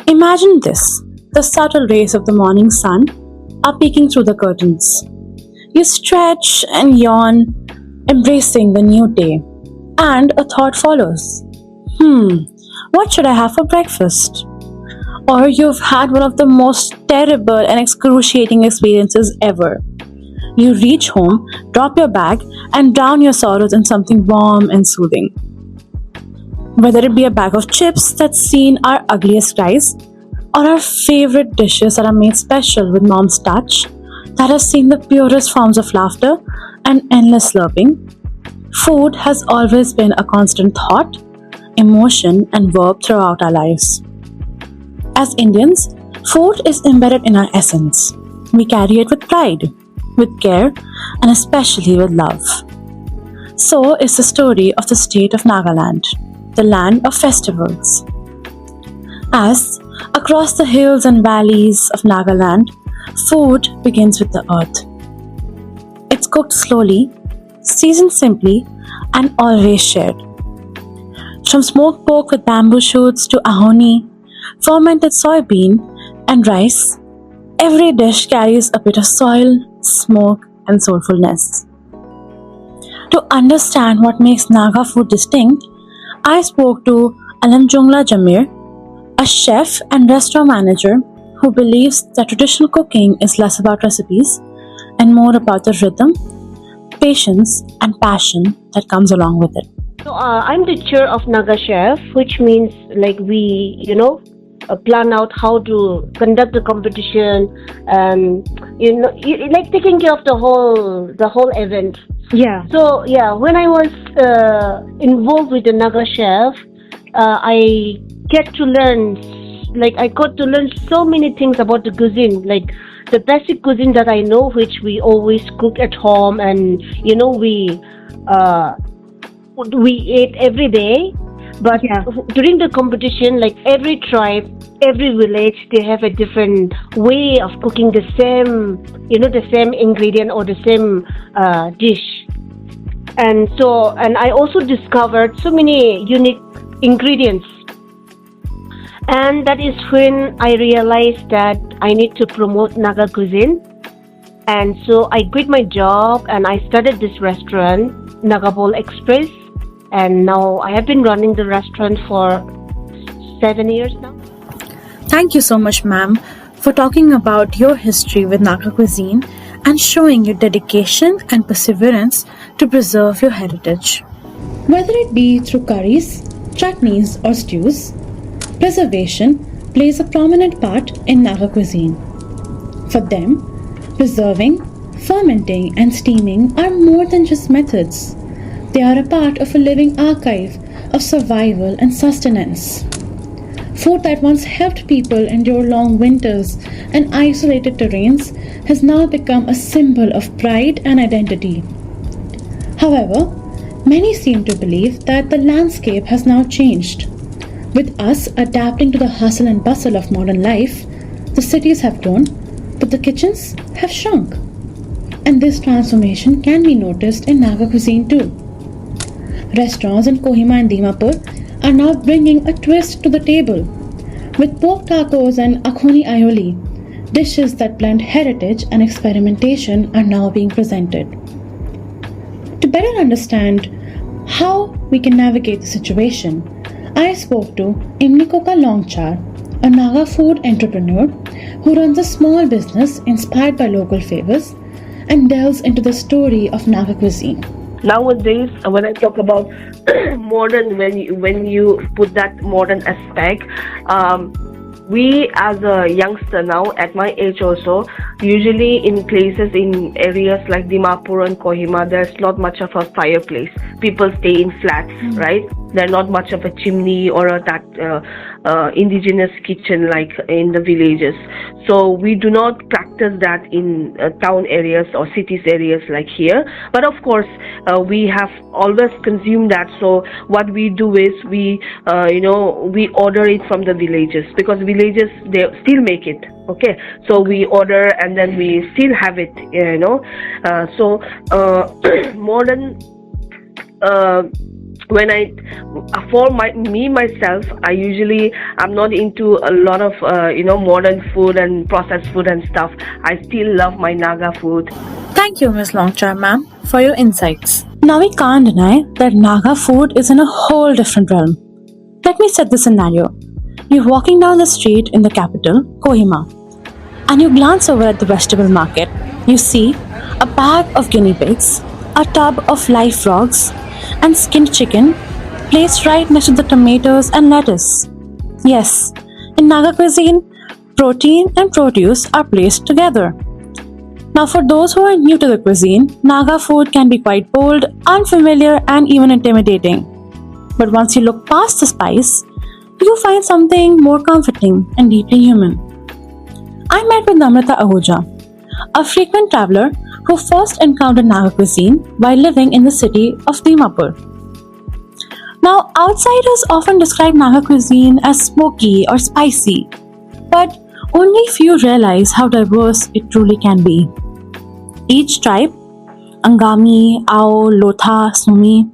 Imagine this: the subtle rays of the morning sun are peeking through the curtains. You stretch and yawn, embracing the new day, and a thought follows. Hmm, what should I have for breakfast? Or you've had one of the most terrible and excruciating experiences ever. You reach home, drop your bag, and drown your sorrows in something warm and soothing. Whether it be a bag of chips that's seen our ugliest cries, or our favorite dishes that are made special with mom's touch, that has seen the purest forms of laughter and endless slurping, food has always been a constant thought, emotion, and verb throughout our lives. As Indians, food is embedded in our essence. We carry it with pride, with care, and especially with love. So is the story of the state of Nagaland, the land of festivals. As, across the hills and valleys of Nagaland, food begins with the earth. It's cooked slowly, seasoned simply, and always shared. From smoked pork with bamboo shoots to ahoni, fermented soybean, and rice, every dish carries a bit of soil, smoke, and soulfulness. To understand what makes Naga food distinct, I spoke to Alamjungla Jamir, a chef and restaurant manager who believes that traditional cooking is less about recipes and more about the rhythm, patience, and passion that comes along with it. I'm the chair of Naga Chef, which means like we, plan out how to conduct the competition, and like taking care of the whole event. Yeah. So yeah, when I was involved with the Naga Chef, I get to learn, I got to learn so many things about the cuisine, like the basic cuisine that I know, which we always cook at home, and we eat every day. But Yeah. during the competition, like every tribe, every village, they have a different way of cooking the same ingredient or the same dish. And I also discovered so many unique ingredients. And that is when I realized that I need to promote Naga cuisine. And so I quit my job and I started this restaurant, Naga Bowl Express. And now I have been running the restaurant for 7 years now. Thank you so much, ma'am, for talking about your history with Naga cuisine and showing your dedication and perseverance to preserve your heritage. Whether it be through curries, chutneys, or stews, preservation plays a prominent part in Naga cuisine. For them, preserving, fermenting, and steaming are more than just methods. They are a part of a living archive of survival and sustenance. Food that once helped people endure long winters and isolated terrains has now become a symbol of pride and identity. However, many seem to believe that the landscape has now changed. With us adapting to the hustle and bustle of modern life, the cities have grown, but the kitchens have shrunk. And this transformation can be noticed in Naga cuisine too. Restaurants in Kohima and Dimapur are now bringing a twist to the table. With pork tacos and akhoni aioli, dishes that blend heritage and experimentation are now being presented. To better understand how we can navigate the situation, I spoke to Imnikoka Longchar, a Naga food entrepreneur who runs a small business inspired by local flavors and delves into the story of Naga cuisine. Nowadays, when I talk about modern, when you put that modern aspect, we as a youngster now, at my age also, usually in places, in areas like Dimapur and Kohima, there's not much of a fireplace. People stay in flats, right? There's not much of a chimney or that indigenous kitchen like in the villages. So we do not practice that in town areas or cities areas like here. But of course, we have always consumed that. So what we do is we order it from the villages, because villages, they still make it. Okay, so we order and then we still have it. Modern when I, for myself, I'm not into a lot of modern food and processed food and stuff. I still love my Naga food. Thank you, Ms. Longchamp, ma'am, for your insights. Now we can't deny that Naga food is in a whole different realm. Let me set the scenario. You're walking down the street in the capital, Kohima, and you glance over at the vegetable market. You see a bag of guinea pigs, a tub of live frogs, and skinned chicken placed right next to the tomatoes and lettuce. Yes, in Naga cuisine, protein and produce are placed together. Now, for those who are new to the cuisine, Naga food can be quite bold, unfamiliar, and even intimidating. But once you look past the spice, you find something more comforting and deeply human. I met with Namrata Ahuja, a frequent traveler who first encountered Naga cuisine while living in the city of Dimapur. Now, outsiders often describe Naga cuisine as smoky or spicy, but only few realize how diverse it truly can be. Each tribe, Angami, Ao, Lotha, Sumi,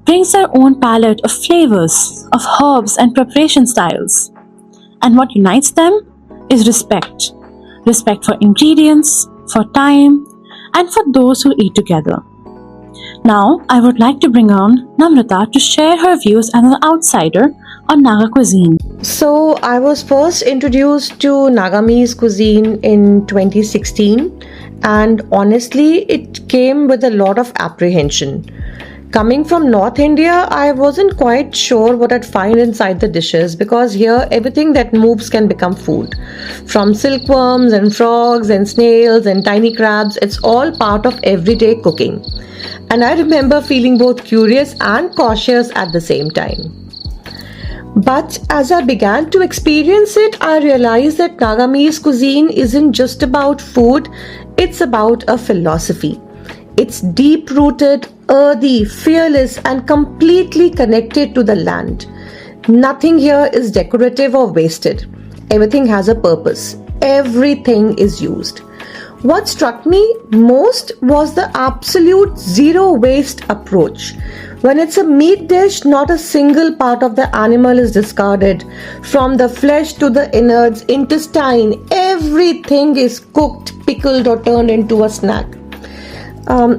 brings their own palette of flavors, of herbs and preparation styles. And what unites them is respect. Respect for ingredients, for time, and for those who eat together. Now, I would like to bring on Namrata to share her views as an outsider on Naga cuisine. So, I was first introduced to Nagamese cuisine in 2016, and honestly, it came with a lot of apprehension. Coming from North India, I wasn't quite sure what I'd find inside the dishes because here everything that moves can become food. From silkworms and frogs and snails and tiny crabs, it's all part of everyday cooking. And I remember feeling both curious and cautious at the same time. But as I began to experience it, I realized that Nagamese cuisine isn't just about food, it's about a philosophy. It's deep-rooted, earthy, fearless, and completely connected to the land. Nothing here is decorative or wasted. Everything has a purpose. Everything is used. What struck me most was the absolute zero waste approach. When it's a meat dish, not a single part of the animal is discarded. From the flesh to the innards, intestine, everything is cooked, pickled, or turned into a snack.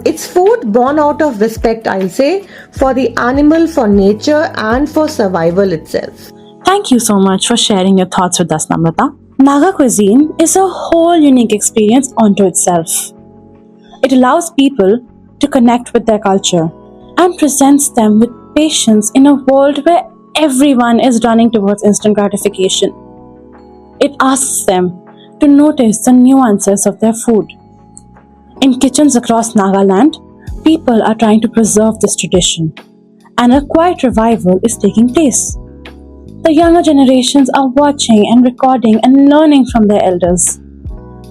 It's food born out of respect, I'll say, for the animal, for nature, and for survival itself. Thank you so much for sharing your thoughts with us, Namrata. Naga cuisine is a whole unique experience unto itself. It allows people to connect with their culture and presents them with patience in a world where everyone is running towards instant gratification. It asks them to notice the nuances of their food. In kitchens across Nagaland, people are trying to preserve this tradition, and a quiet revival is taking place. The younger generations are watching and recording and learning from their elders.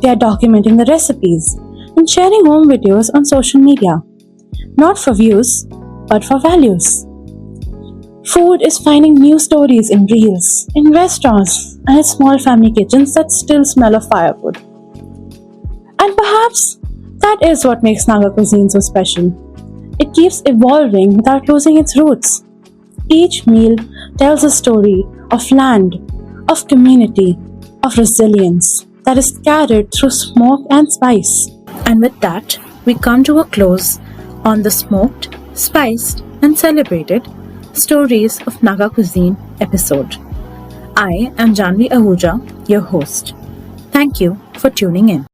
They are documenting the recipes and sharing home videos on social media, not for views, but for values. Food is finding new stories in reels, in restaurants, and in small family kitchens that still smell of firewood. And perhaps that is what makes Naga cuisine so special. It keeps evolving without losing its roots. Each meal tells a story of land, of community, of resilience that is carried through smoke and spice. And with that, we come to a close on the smoked, spiced, and celebrated Stories of Naga Cuisine episode. I am Janvi Ahuja, your host. Thank you for tuning in.